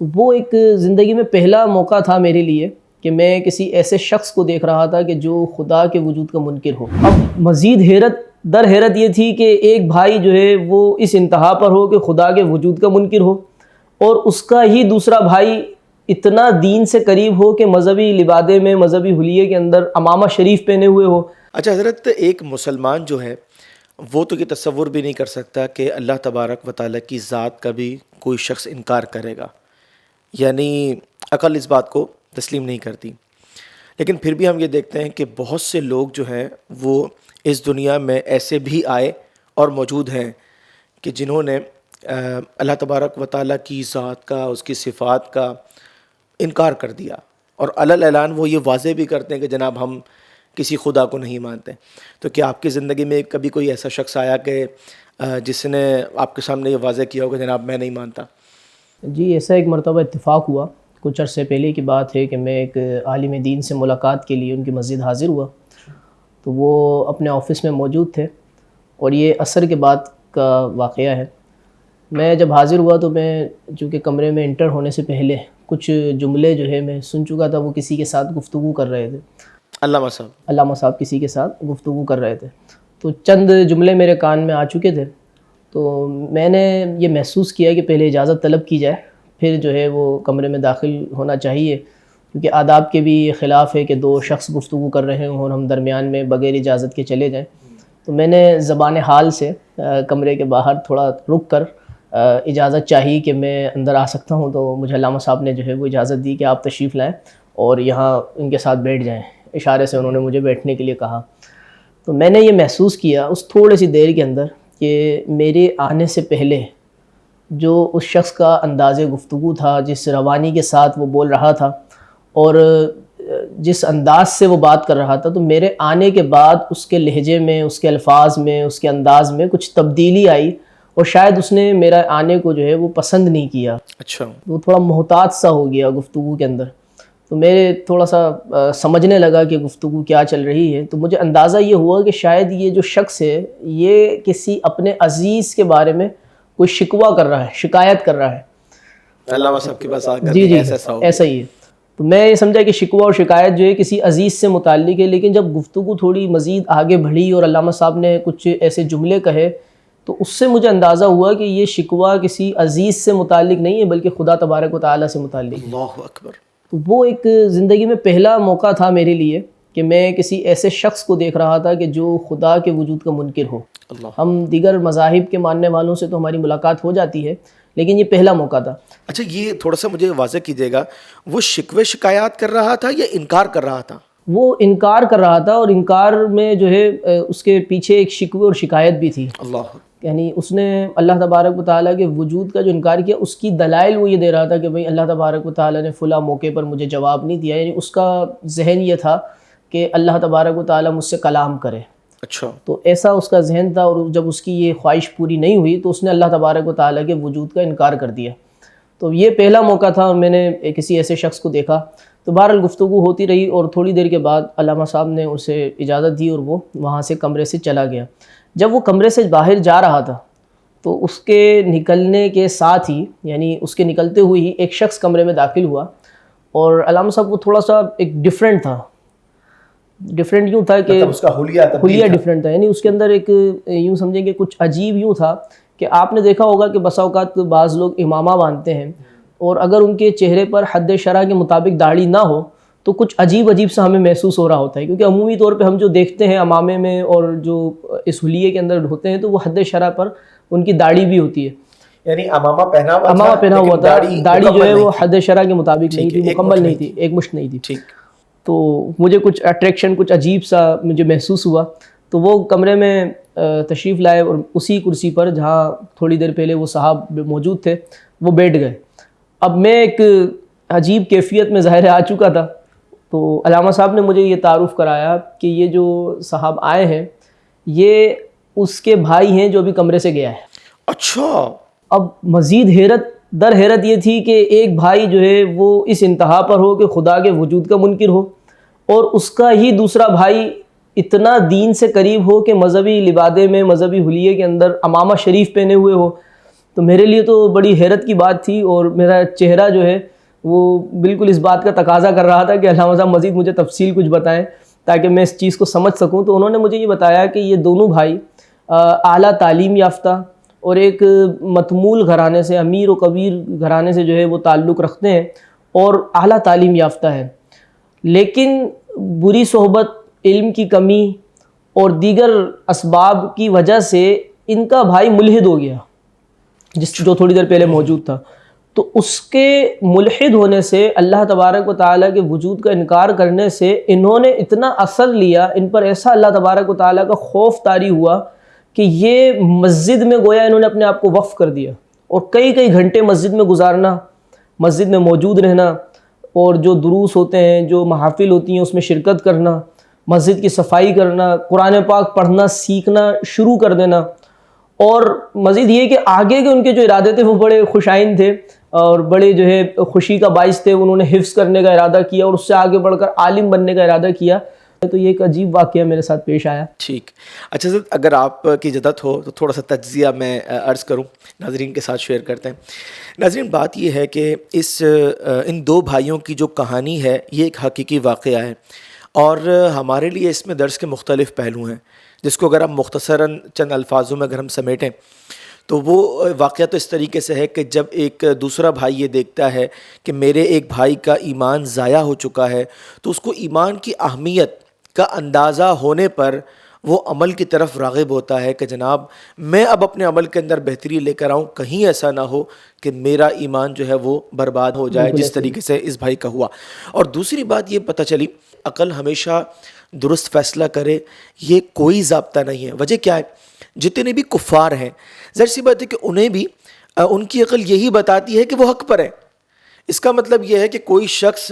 تو وہ ایک زندگی میں پہلا موقع تھا میرے لیے کہ میں کسی ایسے شخص کو دیکھ رہا تھا کہ جو خدا کے وجود کا منکر ہو۔ اب مزید حیرت یہ تھی کہ ایک بھائی جو ہے وہ اس انتہا پر ہو کہ خدا کے وجود کا منکر ہو، اور اس کا ہی دوسرا بھائی اتنا دین سے قریب ہو کہ مذہبی لبادے میں، مذہبی حلیے کے اندر امامہ شریف پہنے ہوئے ہو۔ اچھا حضرت، ایک مسلمان جو ہے وہ تو یہ تصور بھی نہیں کر سکتا کہ اللہ تبارک و تعالیٰ کی ذات کا بھی کوئی شخص انکار کرے گا، یعنی عقل اس بات کو تسلیم نہیں کرتی۔ لیکن پھر بھی ہم یہ دیکھتے ہیں کہ بہت سے لوگ جو ہیں وہ اس دنیا میں ایسے بھی آئے اور موجود ہیں کہ جنہوں نے اللہ تبارک و تعالیٰ کی ذات کا، اس کی صفات کا انکار کر دیا، اور علی اعلان وہ یہ واضح بھی کرتے ہیں کہ جناب ہم کسی خدا کو نہیں مانتے۔ تو کیا آپ کی زندگی میں کبھی کوئی ایسا شخص آیا کہ جس نے آپ کے سامنے یہ واضح کیا ہو کہ جناب میں نہیں مانتا؟ جی، ایسا ایک مرتبہ اتفاق ہوا، کچھ عرصے پہلے کی بات ہے کہ میں ایک عالم دین سے ملاقات کے لیے ان کی مسجد حاضر ہوا، تو وہ اپنے آفس میں موجود تھے، اور یہ عصر کے بعد کا واقعہ ہے۔ میں جب حاضر ہوا تو میں چونکہ کمرے میں انٹر ہونے سے پہلے کچھ جملے جو ہے میں سن چکا تھا، وہ کسی کے ساتھ گفتگو کر رہے تھے، علامہ صاحب کسی کے ساتھ گفتگو کر رہے تھے، تو چند جملے میرے کان میں آ چکے تھے۔ تو میں نے یہ محسوس کیا کہ پہلے اجازت طلب کی جائے، پھر جو ہے وہ کمرے میں داخل ہونا چاہیے، کیونکہ آداب کے بھی خلاف ہے کہ دو شخص گفتگو کر رہے ہوں اور ہم درمیان میں بغیر اجازت کے چلے جائیں۔ تو میں نے زبان حال سے کمرے کے باہر تھوڑا رک کر اجازت چاہی کہ میں اندر آ سکتا ہوں، تو مجھے علامہ صاحب نے جو ہے وہ اجازت دی کہ آپ تشریف لائیں اور یہاں ان کے ساتھ بیٹھ جائیں۔ اشارے سے انہوں نے مجھے بیٹھنے کے لیے کہا۔ تو میں نے یہ محسوس کیا اس تھوڑے سی دیر کے اندر کہ میرے آنے سے پہلے جو اس شخص کا انداز گفتگو تھا، جس روانی کے ساتھ وہ بول رہا تھا اور جس انداز سے وہ بات کر رہا تھا، تو میرے آنے کے بعد اس کے لہجے میں، اس کے الفاظ میں، اس کے انداز میں کچھ تبدیلی آئی، اور شاید اس نے میرا آنے کو جو ہے وہ پسند نہیں کیا۔ اچھا، وہ تھوڑا محتاط سا ہو گیا گفتگو کے اندر۔ تو میرے تھوڑا سا سمجھنے لگا کہ گفتگو کیا چل رہی ہے، تو مجھے اندازہ یہ ہوا کہ شاید یہ جو شخص ہے یہ کسی اپنے عزیز کے بارے میں کوئی شکوہ کر رہا ہے، شکایت کر رہا ہے علامہ صاحب کے پاس آ کر۔ جی ایسا ہی ہے۔ تو میں یہ سمجھا کہ شکوہ اور شکایت جو ہے کسی عزیز سے متعلق ہے، لیکن جب گفتگو تھوڑی مزید آگے بڑھی اور علامہ صاحب نے کچھ ایسے جملے کہے، تو اس سے مجھے اندازہ ہوا کہ یہ شکوہ کسی عزیز سے متعلق نہیں ہے بلکہ خدا تبارک و تعالیٰ سے متعلق ہے۔ اللہ اکبر۔ تو وہ ایک زندگی میں پہلا موقع تھا میرے لیے کہ میں کسی ایسے شخص کو دیکھ رہا تھا کہ جو خدا کے وجود کا منکر ہو۔ ہم دیگر مذاہب کے ماننے والوں سے تو ہماری ملاقات ہو جاتی ہے، لیکن یہ پہلا موقع تھا۔ اچھا، یہ تھوڑا سا مجھے واضح کیجیے گا، وہ شکوے شکایات کر رہا تھا یا انکار کر رہا تھا؟ وہ انکار کر رہا تھا، اور انکار میں جو ہے اس کے پیچھے ایک شکوے اور شکایت بھی تھی۔ اللہ، یعنی اس نے اللہ تبارک و تعالیٰ کے وجود کا جو انکار کیا، اس کی دلائل وہ یہ دے رہا تھا کہ بھئی اللہ تبارک و تعالیٰ نے فلاں موقع پر مجھے جواب نہیں دیا، یعنی اس کا ذہن یہ تھا کہ اللہ تبارک و تعالیٰ مجھ سے کلام کرے۔ اچھا، تو ایسا اس کا ذہن تھا، اور جب اس کی یہ خواہش پوری نہیں ہوئی تو اس نے اللہ تبارک و تعالیٰ کے وجود کا انکار کر دیا۔ تو یہ پہلا موقع تھا، اور میں نے کسی ایسے شخص کو دیکھا۔ تو بہرحال گفتگو ہوتی رہی، اور تھوڑی دیر کے بعد علامہ صاحب نے اسے اجازت دی اور وہ وہاں سے کمرے سے چلا گیا۔ جب وہ کمرے سے باہر جا رہا تھا تو اس کے نکلنے کے ساتھ ہی، یعنی اس کے نکلتے ہوئے ہی ایک شخص کمرے میں داخل ہوا، اور علامہ صاحب وہ تھوڑا سا ایک ڈیفرنٹ تھا۔ ڈیفرنٹ یوں تھا کہ اس کا حلیہ ڈیفرنٹ تھا، یعنی اس کے اندر ایک یوں سمجھیں کہ کچھ عجیب یوں تھا کہ آپ نے دیکھا ہوگا کہ بسا اوقات بعض لوگ امامہ باندھتے ہیں، اور اگر ان کے چہرے پر حد شرع کے مطابق داڑھی نہ ہو تو کچھ عجیب سا ہمیں محسوس ہو رہا ہوتا ہے، کیونکہ عمومی طور پہ ہم جو دیکھتے ہیں امامے میں اور جو اس حلیے کے اندر ہوتے ہیں تو وہ حد شرع پر ان کی داڑھی بھی ہوتی ہے، یعنی امامہ پہنا ہوا تھا، داڑھی جو ہے وہ حد شرع کے مطابق نہیں تھی، مکمل نہیں تھی، ایک مشت نہیں تھی۔ ٹھیک۔ تو مجھے کچھ اٹریکشن، کچھ عجیب سا مجھے محسوس ہوا، تو وہ کمرے میں تشریف لائے اور اسی کرسی پر جہاں تھوڑی دیر پہلے وہ صاحب موجود تھے وہ بیٹھ گئے۔ اب میں ایک عجیب کیفیت میں ظاہر آ چکا تھا، تو علامہ صاحب نے مجھے یہ تعارف کرایا کہ یہ جو صاحب آئے ہیں یہ اس کے بھائی ہیں جو ابھی کمرے سے گیا ہے۔ اچھا۔ اب مزید حیرت یہ تھی کہ ایک بھائی جو ہے وہ اس انتہا پر ہو کہ خدا کے وجود کا منکر ہو، اور اس کا ہی دوسرا بھائی اتنا دین سے قریب ہو کہ مذہبی لبادے میں، مذہبی حلیے کے اندر امامہ شریف پہنے ہوئے ہو۔ تو میرے لیے تو بڑی حیرت کی بات تھی، اور میرا چہرہ جو ہے وہ بالکل اس بات کا تقاضا کر رہا تھا کہ علامہ صاحب مزید مجھے تفصیل کچھ بتائیں تاکہ میں اس چیز کو سمجھ سکوں. تو انہوں نے مجھے یہ بتایا کہ یہ دونوں بھائی اعلیٰ تعلیم یافتہ اور ایک متمول گھرانے سے، امیر و کبیر گھرانے سے جو ہے وہ تعلق رکھتے ہیں اور اعلیٰ تعلیم یافتہ ہیں، لیکن بری صحبت، علم کی کمی اور دیگر اسباب کی وجہ سے ان کا بھائی ملحد ہو گیا، جو تھوڑی دیر پہلے موجود تھا. تو اس کے ملحد ہونے سے، اللہ تبارک و تعالیٰ کے وجود کا انکار کرنے سے انہوں نے اتنا اثر لیا، ان پر ایسا اللہ تبارک و تعالیٰ کا خوف طاری ہوا کہ یہ مسجد میں گویا انہوں نے اپنے آپ کو وقف کر دیا، اور کئی کئی گھنٹے مسجد میں گزارنا، مسجد میں موجود رہنا، اور جو دروس ہوتے ہیں، جو محافل ہوتی ہیں اس میں شرکت کرنا، مسجد کی صفائی کرنا، قرآن پاک پڑھنا سیکھنا شروع کر دینا. اور مزید یہ کہ آگے کے ان کے جو ارادے تھے وہ بڑے خوشائند تھے اور بڑے جو ہے خوشی کا باعث تھے. انہوں نے حفظ کرنے کا ارادہ کیا اور اس سے آگے بڑھ کر عالم بننے کا ارادہ کیا. تو یہ ایک عجیب واقعہ میرے ساتھ پیش آیا. ٹھیک. اچھا سر، اگر آپ کی اجازت ہو تو تھوڑا سا تجزیہ میں عرض کروں، ناظرین کے ساتھ شیئر کرتے ہیں. ناظرین، بات یہ ہے کہ ان دو بھائیوں کی جو کہانی ہے یہ ایک حقیقی واقعہ ہے، اور ہمارے لیے اس میں درس کے مختلف پہلو ہیں، جس کو اگر ہم مختصراً چند الفاظوں میں اگر ہم سمیٹیں تو وہ واقعہ تو اس طریقے سے ہے کہ جب ایک دوسرا بھائی یہ دیکھتا ہے کہ میرے ایک بھائی کا ایمان ضائع ہو چکا ہے، تو اس کو ایمان کی اہمیت کا اندازہ ہونے پر وہ عمل کی طرف راغب ہوتا ہے کہ جناب میں اب اپنے عمل کے اندر بہتری لے کر آؤں، کہیں ایسا نہ ہو کہ میرا ایمان جو ہے وہ برباد ہو جائے، جس طریقے سے اس بھائی کا ہوا. اور دوسری بات یہ پتہ چلی، عقل ہمیشہ درست فیصلہ کرے یہ کوئی ضابطہ نہیں ہے. وجہ کیا ہے؟ جتنے بھی کفار ہیں، ظاہر سی بات ہے کہ انہیں بھی ان کی عقل یہی بتاتی ہے کہ وہ حق پر ہے. اس کا مطلب یہ ہے کہ کوئی شخص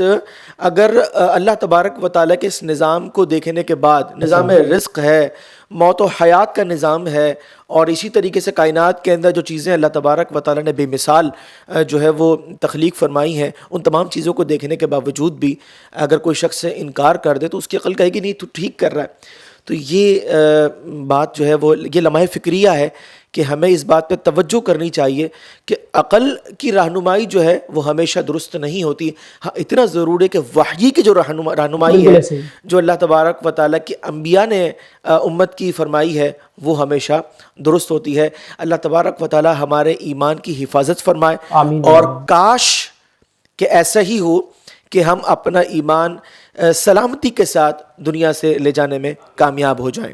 اگر اللہ تبارک و تعالیٰ کے اس نظام کو دیکھنے کے بعد، نظام رزق ہے، موت و حیات کا نظام ہے، اور اسی طریقے سے کائنات کے اندر جو چیزیں اللہ تبارک و تعالیٰ نے بے مثال جو ہے وہ تخلیق فرمائی ہیں، ان تمام چیزوں کو دیکھنے کے باوجود بھی اگر کوئی شخص سے انکار کر دے تو اس کی عقل کہے گی نہیں تو ٹھیک کر رہا ہے. تو یہ بات جو ہے وہ یہ لمحہ فکریہ ہے کہ ہمیں اس بات پہ توجہ کرنی چاہیے کہ عقل کی رہنمائی جو ہے وہ ہمیشہ درست نہیں ہوتی. ہاں، اتنا ضرور ہے کہ وحی کی جو رہنمائی ہے، جو اللہ تبارک و تعالیٰ کی انبیاء نے امت کی فرمائی ہے، وہ ہمیشہ درست ہوتی ہے. اللہ تبارک و تعالیٰ ہمارے ایمان کی حفاظت فرمائے، اور کاش کہ ایسا ہی ہو کہ ہم اپنا ایمان سلامتی کے ساتھ دنیا سے لے جانے میں کامیاب ہو جائیں.